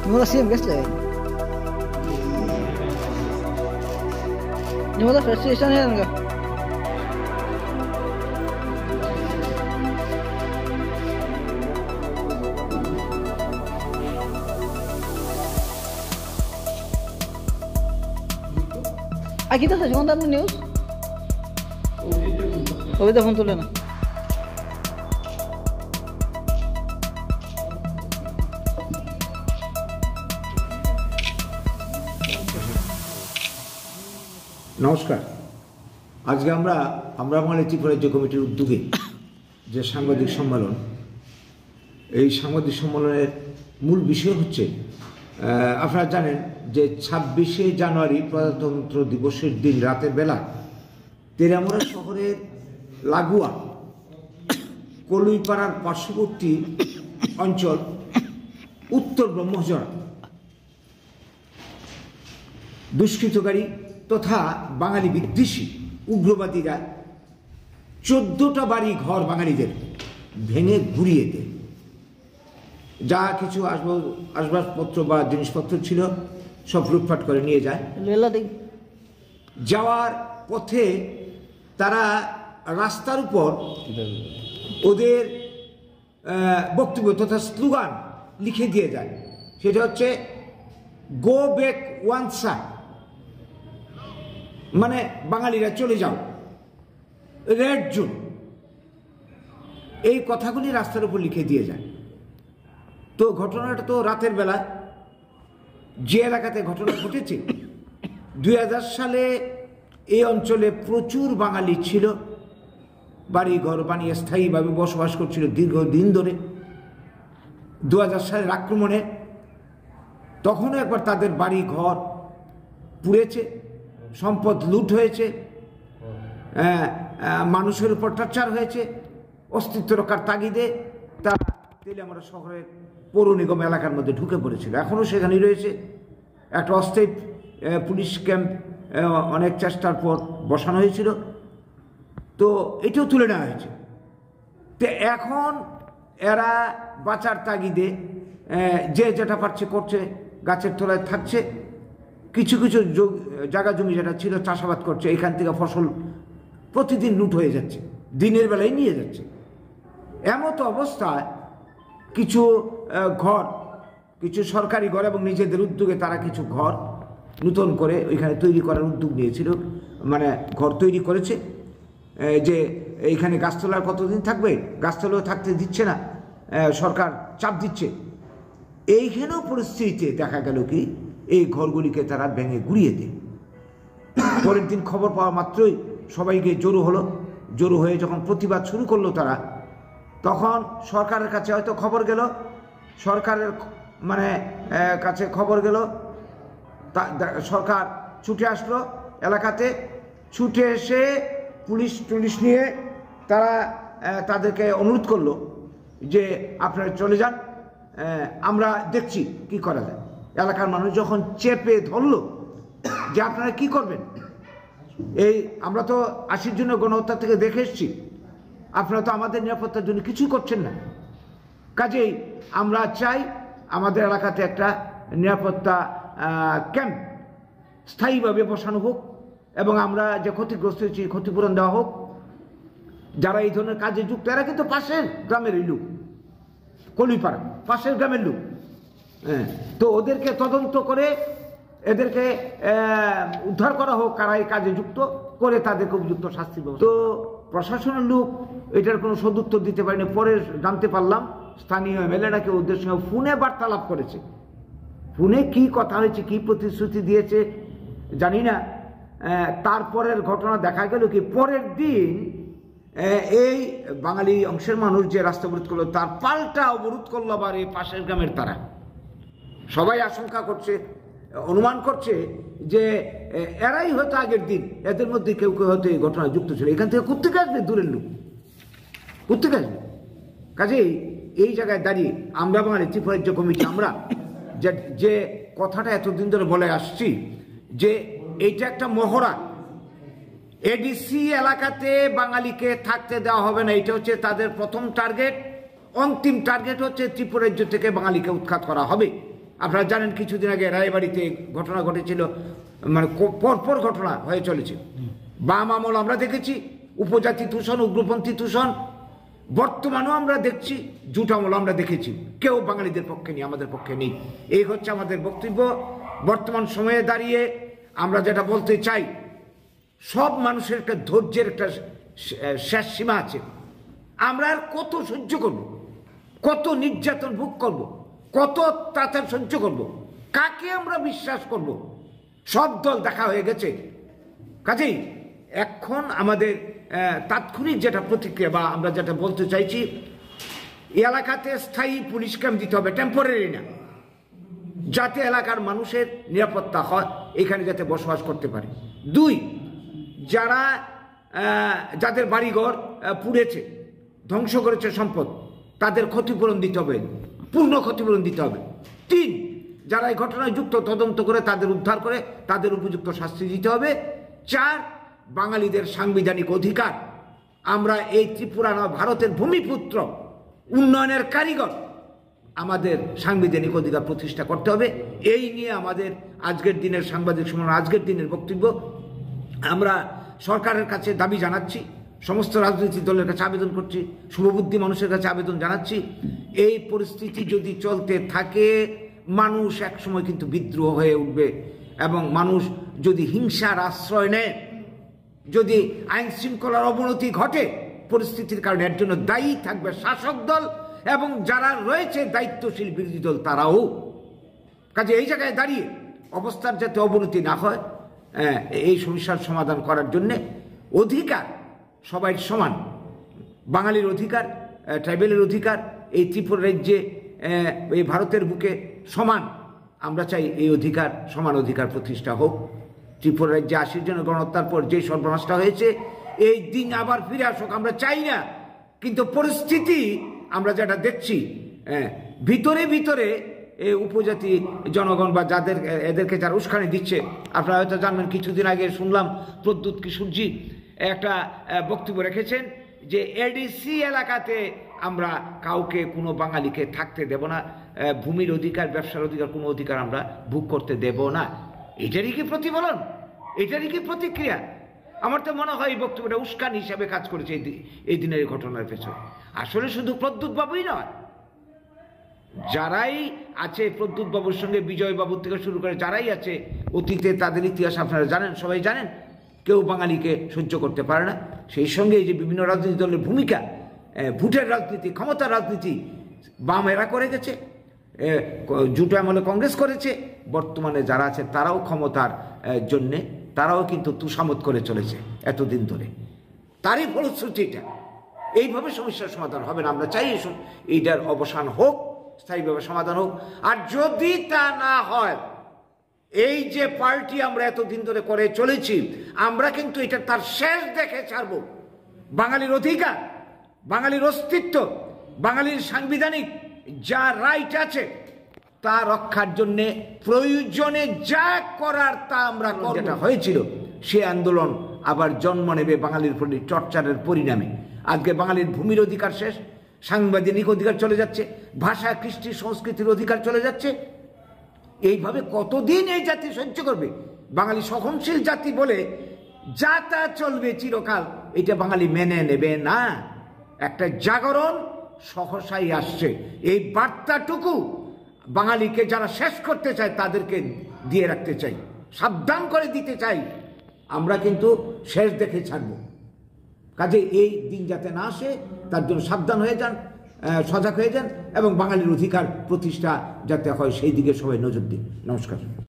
Nimada siyam gesle. Nimada frustration hai na. Aquí está segunda news. Hoy de phone তুলে না। নমস্কার। আজকে আমরা বাঙালি ত্রিপুরা রাজ্য কমিটির উদ্যোগে যে সাংবাদিক সম্মেলন, এই সাংবাদিক সম্মেলনের মূল বিষয় হচ্ছে আপনারা জানেন যে 26শে জানুয়ারি প্রজাতন্ত্র দিবসের দিন রাতের বেলা তেরামুরা শহরের লাগোয়া কলুইপাড়ার পার্শ্ববর্তী অঞ্চল উত্তর ব্রহ্মজরা দুষ্কৃতকারী তথা বাঙালি বিদ্বেষী উগ্রবাদীরা 14টা বাড়ি ঘর বাঙালিদের ভেঙে ঘুরিয়ে দেয়। যা কিছু আসবাবপত্র বা জিনিসপত্র ছিল সব লুটপাট করে নিয়ে যায়। যাওয়ার পথে তারা রাস্তার উপর ওদের বক্তব্য তথা স্লোগান লিখে দিয়ে যায়। সেটা হচ্ছে গো ব্যাক ওয়ান সাইড, মানে বাঙালিরা চলে যাও, রেড জোন, এই কথাগুলি রাস্তার উপর লিখে দিয়ে যায়। তো ঘটনাটা তো রাতের বেলা যে এলাকাতে ঘটনা ঘটেছে 2000 সালে এই অঞ্চলে প্রচুর বাঙালি ছিল, বাড়ি ঘর বানিয়ে স্থায়ীভাবে বসবাস করছিল দীর্ঘদিন ধরে। 2000 সালের আক্রমণে তখনও একবার তাদের বাড়ি ঘর পুড়েছে, সম্পদ লুট হয়েছে, মানুষের উপর টর্চার হয়েছে। অস্তিত্ব রক্ষার তাগিদে তারা তেলিয়ামুড়া শহরের পৌর নিগম এলাকার মধ্যে ঢুকে পড়েছিল। এখনও সেখানেই রয়েছে। একটা অস্থায়ী পুলিশ ক্যাম্প অনেক চেষ্টার পর বসানো হয়েছিল, তো এটাও তুলে নেওয়া হয়েছে। তো এখন এরা বাঁচার তাগিদে যে যেটা পারছে করছে, গাছের তলায় থাকছে, কিছু কিছু জায়গা জমি যেটা ছিল চাষাবাদ করছে, এখান থেকে ফসল প্রতিদিন লুট হয়ে যাচ্ছে, দিনের বেলায় নিয়ে যাচ্ছে। এমতো অবস্থায় কিছু ঘর, কিছু সরকারি ঘর এবং নিজেদের উদ্যোগে তারা কিছু ঘর নূতন করে ওইখানে তৈরি করার উদ্যোগ নিয়েছিল, মানে ঘর তৈরি করেছে। যে এইখানে গাছতলার কতদিন থাকবে, গাছতলাও থাকতে দিচ্ছে না, সরকার চাপ দিচ্ছে। এইখানেও পরিস্থিতিতে দেখা গেল কি এই ঘরগুলিকে তারা ভেঙে গুড়িয়ে দেয়। পরের দিন খবর পাওয়া মাত্রই সবাই গিয়ে জড়ো হলো। জড়ো হয়ে যখন প্রতিবাদ শুরু করলো তারা, তখন সরকারের কাছে হয়তো খবর গেল, সরকারের কাছে খবর গেল, সরকার ছুটে আসলো এলাকাতে। ছুটে এসে পুলিশ নিয়ে তারা তাদেরকে অনুরোধ করলো যে আপনারা চলে যান, আমরা দেখছি কি করা যায়। এলাকার মানুষ যখন চেপে ধরলো যে আপনারা কি করবেন, এই আমরা তো 80 জনের গণহত্যা থেকে দেখে এসছি, আপনারা তো আমাদের নিরাপত্তার জন্য কিছুই করছেন না, কাজেই আমরা চাই আমাদের এলাকাতে একটা নিরাপত্তা ক্যাম্প স্থায়ীভাবে বসানো হোক এবং আমরা যে ক্ষতিগ্রস্ত হয়েছি ক্ষতিপূরণ দেওয়া হোক। যারা এই ধরনের কাজে যুক্ত এরা কিন্তু পাশের গ্রামের লোক, কলুইপাড়া পাশের গ্রামের লোক। তো ওদেরকে তদন্ত করে এদেরকে উদ্ধার করা হোক, কারা এই কাজে যুক্ত করে তাদেরকে উপযুক্ত শাস্তি দেবো। তো প্রশাসনের লোক এটার কোনো সদুত্তর দিতে পারেনি। পরে জানতে পারলাম স্থানীয় এমএলএ নাকি ওদের সঙ্গে ফোনে বার্তালাপ করেছে। ফোনে কি কথা হয়েছে, কি প্রতিশ্রুতি দিয়েছে জানি না। তারপরের ঘটনা দেখা গেল কি পরের দিন এই বাঙালি অংশের মানুষ যে রাস্তা অবরোধ করলো তার পাল্টা অবরোধ করলো আবার এই পাশের গ্রামের তারা। সবাই আশঙ্কা করছে, অনুমান করছে যে এরাই হয়তো আগের দিন, এদের মধ্যে কেউ কেউ হয়তো এই ঘটনায় যুক্ত ছিল। এখান থেকে কোত্থেকে আসবে দূরের লোক, কোত্থেকে আসবে? কাজেই এই জায়গায় দাঁড়িয়ে আমরা বাঙালি ত্রিপুরা রাজ্য কমিটি আমরা যে কথাটা এতদিন ধরে বলে আসছি যে এইটা একটা মহড়া, এডিসি এলাকাতে বাঙালিকে থাকতে দেওয়া হবে না, এটা হচ্ছে তাদের প্রথম টার্গেট। অন্তিম টার্গেট হচ্ছে ত্রিপুরা রাজ্য থেকে বাঙালিকে উৎখাত করা হবে। আপনারা জানেন কিছুদিন আগে রায়বাড়িতে ঘটনা ঘটেছিল, মানে পরপর ঘটনা হয়ে চলেছে। বাম আমল আমরা দেখেছি উপজাতি তুষণ, উগ্রপন্থী তুষণ, বর্তমানেও আমরা দেখছি জুট আমল আমরা দেখেছি। কেউ বাঙালিদের পক্ষে নেই, আমাদের পক্ষে নেই। এই হচ্ছে আমাদের বক্তব্য। বর্তমান সময়ে দাঁড়িয়ে আমরা যেটা বলতে চাই, সব মানুষের একটা ধৈর্যের একটা শেষ সীমা আছে। আমরা আর কত সহ্য করব, কত নির্যাতন ভোগ করব, কত অত্যাচার সহ্য করব, কাকে আমরা বিশ্বাস করব? সব দল দেখা হয়ে গেছে। কাজেই এখন আমাদের তাৎক্ষণিক যেটা প্রতিক্রিয়া বা আমরা যেটা বলতে চাইছি, এলাকাতে স্থায়ী পুলিশ ক্যাম্প দিতে হবে, টেম্পোরারি না, যাতে এলাকার মানুষের নিরাপত্তা হয়, এখানে যাতে বসবাস করতে পারে। 2, যাদের বাড়িঘর পুড়েছে, ধ্বংস করেছে সম্পদ, তাদের ক্ষতিপূরণ দিতে হবে, পূর্ণ ক্ষতিপূরণ দিতে হবে। 3, যারা এই ঘটনায় যুক্ত তদন্ত করে তাদের উদ্ধার করে তাদের উপযুক্ত শাস্তি দিতে হবে। 4, বাঙালিদের সাংবিধানিক অধিকার, আমরা এই ত্রিপুরা ভারতের ভূমিপুত্র, উন্নয়নের কারিগর, আমাদের সাংবিধানিক অধিকার প্রতিষ্ঠা করতে হবে। এই নিয়ে আমাদের আজকের দিনের সাংবাদিক সম্মেলন, আজকের দিনের বক্তব্য। আমরা সরকারের কাছে দাবি জানাচ্ছি, সমস্ত রাজনৈতিক দলের কাছে আবেদন করছি, শুভবুদ্ধি মানুষের কাছে আবেদন জানাচ্ছি, এই পরিস্থিতি যদি চলতে থাকে মানুষ একসময় কিন্তু বিদ্রোহ হয়ে উঠবে, এবং মানুষ যদি হিংসার আশ্রয় নেয়, যদি আইন শৃঙ্খলার অবনতি ঘটে, পরিস্থিতির কারণে এর জন্য দায়ী থাকবে শাসক দল এবং যারা রয়েছে দায়িত্বশীল বিরোধী দল তারাও। কাজে এই জায়গায় দাঁড়িয়ে অবস্থার যাতে অবনতি না হয়, এই সমস্যার সমাধান করার জন্যে অধিকার সবাই সমান, বাঙালির অধিকার, ট্রাইবেলের অধিকার এই ত্রিপুরা রাজ্যে, এই ভারতের বুকে সমান। আমরা চাই এই অধিকার, সমান অধিকার প্রতিষ্ঠা হোক। ত্রিপুরা রাজ্যে 80 জনের গণহত্যার পর যে সর্বনাশটা হয়েছে, এই দিন আবার ফিরে আসুক আমরা চাই না। কিন্তু পরিস্থিতি আমরা যেটা দেখছি, ভিতরে ভিতরে উপজাতি জনগণ বা যাদের এদেরকে যারা উস্কানি দিচ্ছে, আপনারা হয়তো জানবেন, কিছুদিন আগে শুনলাম প্রদ্যুৎ কিশোরজি একটা বক্তব্য রেখেছেন যে এডিসি এলাকাতে আমরা কাউকে, কোনো বাঙালিকে থাকতে দেব না, ভূমির অধিকার, ব্যবসার অধিকার, কোনো অধিকার আমরা ভোগ করতে দেব না। এটারই কি প্রতিফলন? এটারই কি প্রতিক্রিয়া? আমার তো মনে হয় এই বক্তব্যটা উস্কানি হিসাবে কাজ করেছে এই দিনের ঘটনার পেছনে। আসলে শুধু প্রদ্যুৎ বাবুই নয়, যারাই আছে প্রদ্যুৎ বাবুর সঙ্গে, বিজয় বাবুর থেকে শুরু করে যারাই আছে, অতীতে তাদের ইতিহাস আপনারা জানেন, সবাই জানেন, কেউ বাঙালিকে সহ্য করতে পারে না। সেই সঙ্গে এই যে বিভিন্ন রাজনৈতিক দলের ভূমিকা, ভোটের রাজনীতি, ক্ষমতার রাজনীতি বাম এরা করে গেছে, জুট আমলে কংগ্রেস করেছে, বর্তমানে যারা আছে তারাও ক্ষমতার জন্যে তারাও কিন্তু তুষামত করে চলেছে এতদিন ধরে। তারই ফলশ্রুতি এটা। এইভাবে সমস্যার সমাধান হবে না। আমরা চাই এইটার অবসান হোক, স্থায়ীভাবে সমাধান হোক। আর যদি তা না হয়, এই যে পার্টি আমরা এতদিন ধরে করে চলেছি, আমরা কিন্তু এটা তার শেষ দেখে ছাড়ব। বাঙালির অধিকার, বাঙালির অস্তিত্ব, বাঙালির সাংবিধানিক যা রাইট আছে তা রক্ষার জন্য প্রয়োজনে যা করার তা আমরা করব। যেটা হয়েছিল সে আন্দোলন আবার জন্ম নেবে বাঙালির প্রতি টর্চারের পরিণামে। আজকে বাঙালির ভূমির অধিকার শেষ, সাংবিধানিক অধিকার চলে যাচ্ছে, ভাষা, কৃষ্টি, সংস্কৃতির অধিকার চলে যাচ্ছে। এইভাবে কতদিন এই জাতি সহ্য করবে? বাঙালি সহনশীল জাতি বলে যা তা চলবে চিরকাল, এটা বাঙালি মেনে নেবে না। একটা জাগরণ সহসাই আসছে। এই বার্তাটুকু বাঙালিকে যারা শেষ করতে চায় তাদেরকে দিয়ে রাখতে চাই, সাবধান করে দিতে চাই। আমরা কিন্তু শেষ দেখে ছাড়ব। কাজে এই দিন যাতে না আসে তার জন্য সাবধান হয়ে যান, সজাগ হয়ে যান, এবং বাঙালির অধিকার প্রতিষ্ঠা যাতে হয় সেই দিকে সবাই নজর দিন। নমস্কার।